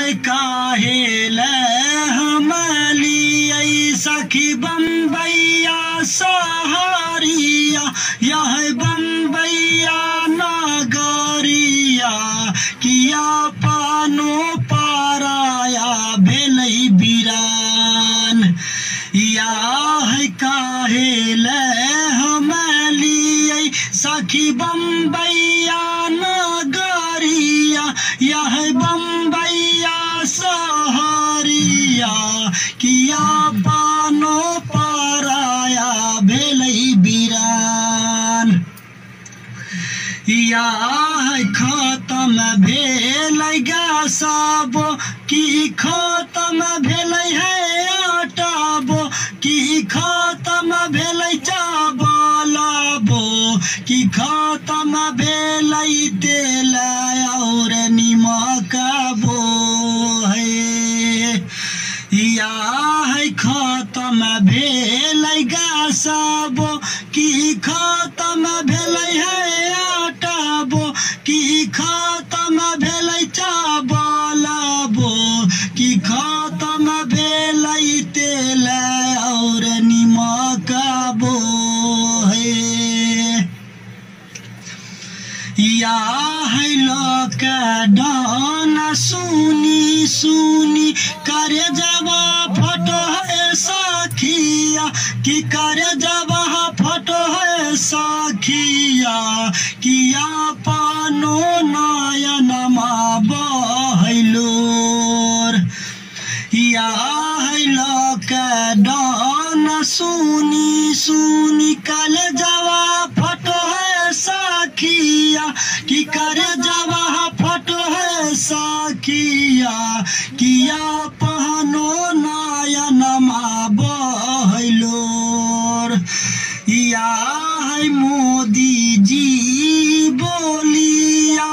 है काहे ले हमली सखी बम्बैया सहारिया यह बम्बैया नगरिया किया पानो पाराया भेलै बिरान या है काहे ले हमली सखी बम्बैया नगरिया यह बम्बैया सहारिया किया पानो पाराया भेलै बिरान या खत्म भेलै गैसबो कि खत्म भेलै है आटाबो कि खत्म भेलै चावलबो कि खत्म भेलै तेल और निमकबो है या है खत्म भेलै गैसबो कि खत्म भेलै है आटाबो कि खत्म भेलै चावलबो कि खत्म भेलै तेल और निमकबो है या है लॉकडाउन सुनी सुनी करे जवा फटो है सखिया कि करे जवा फटो है सखिया किया पानो नयनमा बहलोर या है लॉकडाउन सुनी सुनी कल जवा फटो है सखिया कि करे जवा फटो है सखिया किया पहनो नयनमा बहलोर या है मोदी जी बोलिया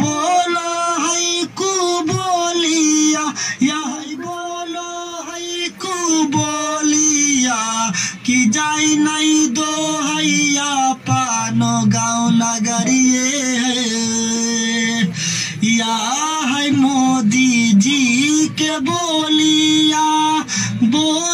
बोलो है कु बोलिया या है बोलो है कु बोलिया कि जाई नहीं दो हैया पानो गाँव नगरिए है या है मोदी जी के बोलिया बोल